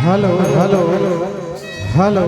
Hello hello hello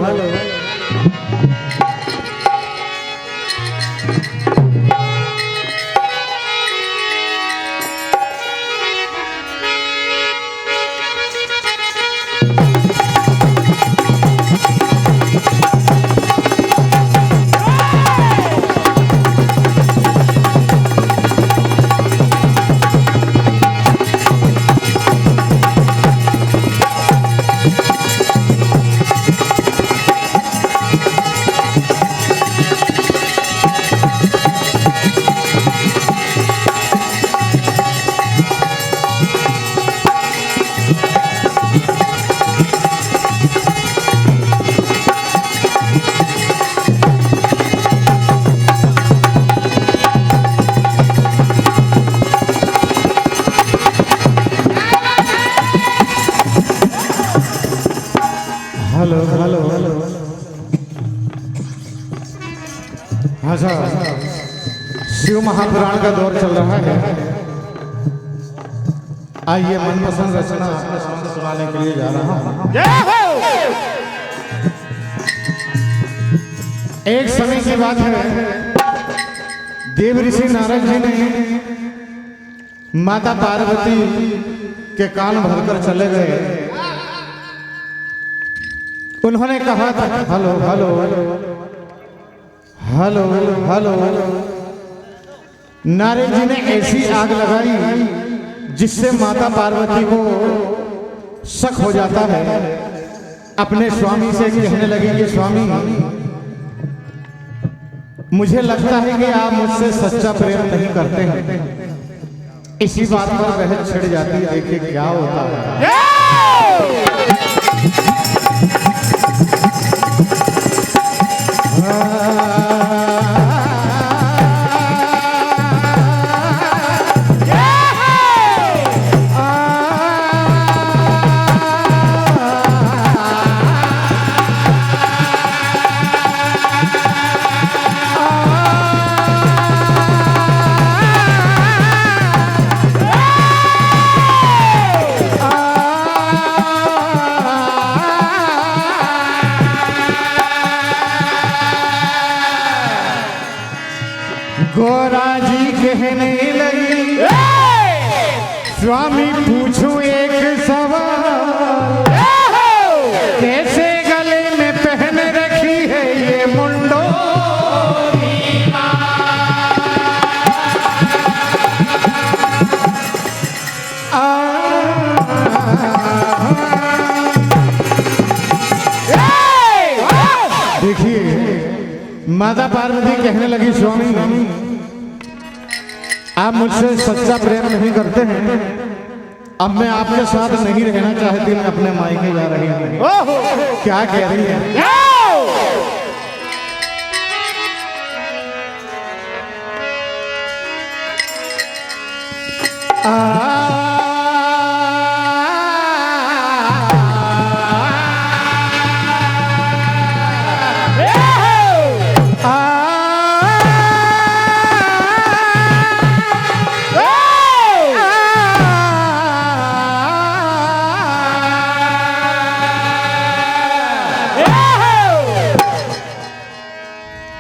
hello hello hello हाँ साहब, शिव महापुराण का दौर चल रहा है। आइए मनपसंद रचना आपके सामने सुनाने के लिए जा रहा हूँ। एक समय की बात है, देव ऋषि नारद जी ने माता पार्वती के कान भरकर चले गए। उन्होंने कहा था hello hello hello hello. Narad ji ने ऐसी आग लगाई जिससे माता पार्वती को शक हो जाता है। अपने स्वामी से कहने लगी कि स्वामी, मुझे लगता है कि आप मुझसे सच्चा प्रेम नहीं करते हैं। इसी बात पर बहस छिड़ जाती है। देखिए क्या होता है। गोरा जी कहने लगी, स्वामी पूछूं एक सवाल, कैसे गले में पहन रखी है ये मुंडो? देखिए माता पार्वती कहने लगी, स्वामी आप मुझसे सच्चा प्रेम नहीं करते हैं। अब मैं आपके साथ नहीं रहना चाहती, मैं अपने मायके जा रही हूँ। क्या कह रही है?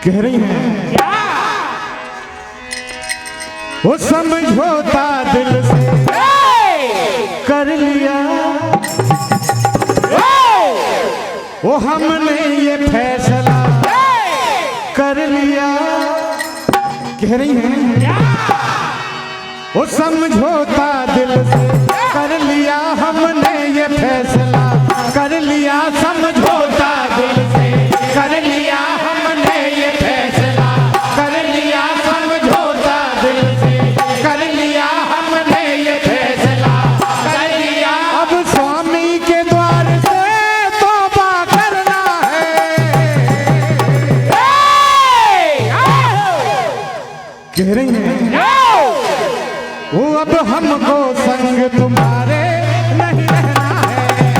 कह रही हैं वो समझौता दिल से कर लिया, वो हमने ये फैसला कर लिया। कह रही हैं वो समझौता दिल से कर लिया, हमने ये फैसला कर लिया। समझौता दिल से कर लिया, हमने ये फैसला कर लिया। समझौता दिल से कर लिया, हमने ये फैसला कर लिया। अब स्वामी के द्वार से तौबा करना है। कह रही हैं वो अब हमको संग तुम्हारे नहीं रहना है।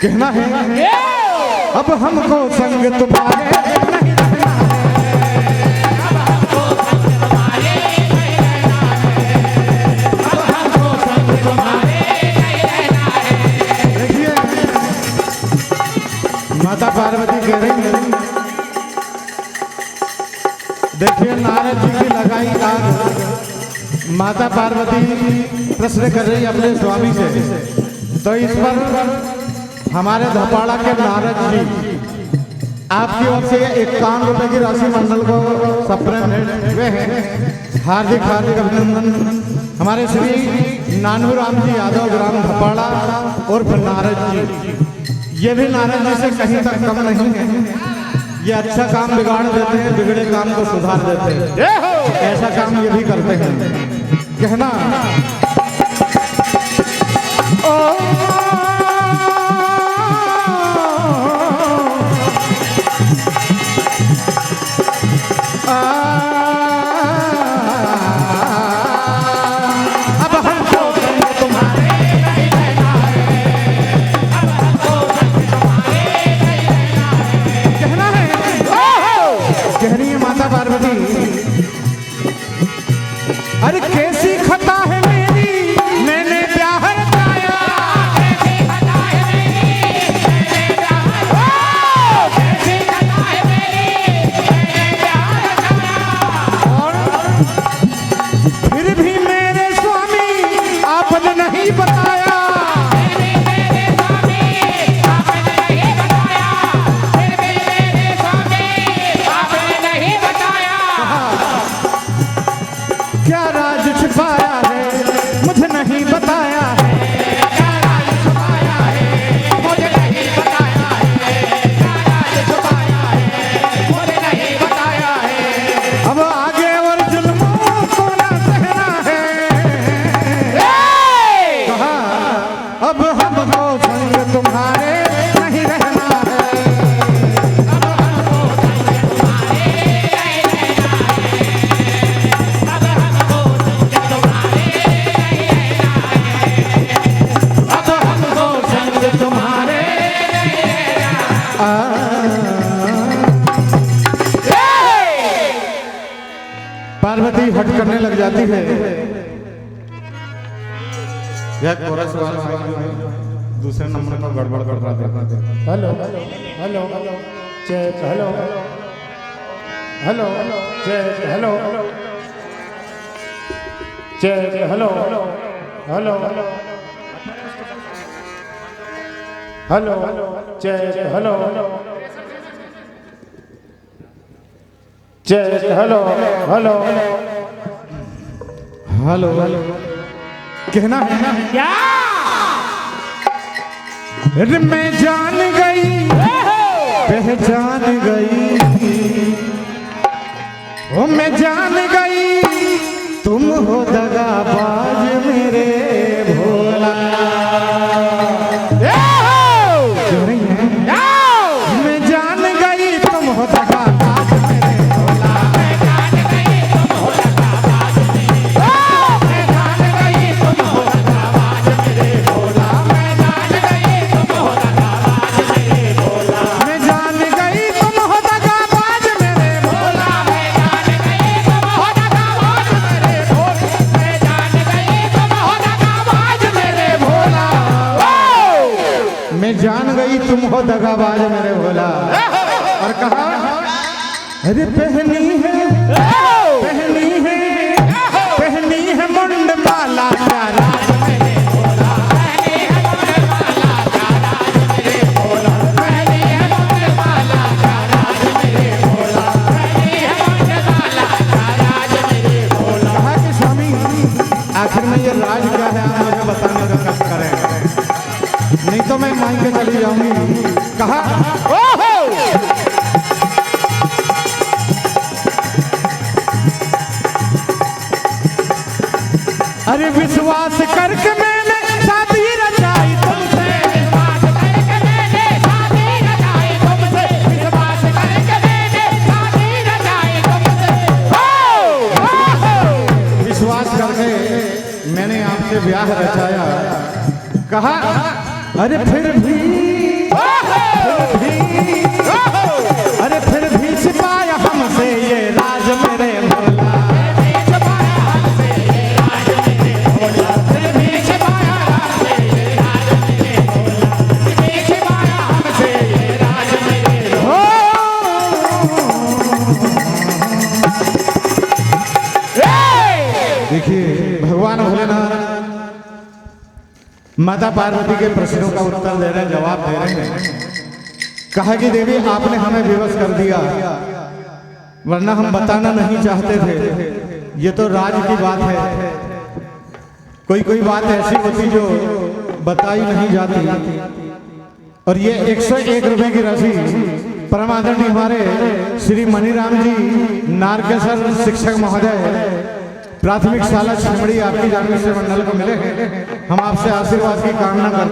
कहना है अब हमको संग तुम्हारे नहीं रहना है। देखिए माता पार्वती कह रही है, देखिए नारद जी की लगाई आग, माता पार्वती प्रश्न कर रही अपने स्वामी से, तो इस पर हमारे धपाड़ा के नारद जी आपकी ओर से 51 की राशि मंडल को सप्रेम हुए हैं। हार्दिक हार्दिक अभिनंदन। हमारे श्री नानू राम जी यादव ग्राम धपाड़ा और नारद जी, ये भी नारद जी से कहीं तक कम नहीं है। ये अच्छा काम बिगाड़ देते हैं, बिगड़े काम को सुधार देते हैं, ऐसा काम ये भी करते हैं। कहना ओ अब हमको तुम्हारे नहीं रहना है, अब हमको तुम्हारे नहीं रहना है। कहना है कह रही है माता पार्वती, अरे कैसी खता है मेरी मैंने ब्याह रचाया, कैसी खता है मेरी मैंने ब्याह रचाया, कैसी खता है मेरी मैंने ब्याह रचाया। और फिर भी मेरे स्वामी आपने नहीं बताया, फिर भी मेरे स्वामी आपने नहीं बताया, फिर भी मेरे स्वामी आपने नहीं बताया। क्या राज छिपाया है मुझे नहीं बताया है, क्या राज छुपाया है मुझे नहीं बताया है, क्या राज छुपाया है मुझे नहीं बताया है। अब आगे और जुल्मों को ना सहना है, कहा अब हमको संग तुम्हारे नहीं रहना है, अब हमको संग तुम्हारे नहीं रहना है, अब हमको संग तुम्हारे नहीं रहना है, अब हमको संग तुम्हारे नहीं रहना। पार्वती हट करने लग जाती है। यह कोरस वाला दूसरे नंबर पर गड़बड़ कर रहा था। Hello hello hello check hello hello check hello check hello hello hello check hello check hello hello hello कहना है क्या अरे मैं जान गई पहचान गई, ओ मैं जान गई तुम हो दगाबाज मेरे भोला। कह रही हैं, मैं जान गई तुम हो दगाबाज मेरे भोला, मैं जान गई तुम हो दगाबाज मेरे भोला, मैं जान गई तुम हो दगाबाज मेरे भोला, मैं जान गई तुम हो दगाबाज मेरे भोला, मैं जान गई तुम हो दगाबाज मेरे भोला, मैं जान गई तुम हो दगाबाज मेरे भोला, मैं जान गई तुम हो दगाबाज मेरे भोला, मैं जान गई तुम हो दगाबाज मेरे भोला। और कहा अरे पहनी है मुंड माला का राज मेरे भोला, पहनी है मुंड माला का राज मेरे भोला, पहनी है मुंड माला का राज मेरे भोला, पहनी है मुंड माला का राज मेरे भोला। कहा कि स्वामी आखिर में ये राज क्या है आप मुझे बताने का कष्ट करें, नहीं तो मैं मांग के चली जाऊंगी। कहा ओहो अरे विश्वास करके मैंने शादी रचाई तुमसे, विश्वास करके मैंने शादी रचाई तुमसे, विश्वास करके मैंने शादी रचाई तुमसे, विश्वास करके मैंने आपसे ब्याह रचाया। कहा अरे फिर भी अरे फिर भी छिपाया हमसे ये राज मेरे भोला। देखिए भगवान भोलेनाथ माता पार्वती के प्रश्नों का उत्तर दे रहे हैं, जवाब दे रहे हैं। कहा कि देवी आपने हमें विवश कर दिया, वरना हम बताना नहीं चाहते थे। ये तो राज की बात है, कोई कोई बात ऐसी होती जो बताई नहीं जाती। और ये 101 रुपए की राशि परम आदरणीय हमारे श्री मनीराम जी नारकेश्वर शिक्षक महोदय प्राथमिक शाला छिमड़ी आपकी जानवी से मंडल को मिले हैं। हम आपसे आशीर्वाद की कामना करते हैं।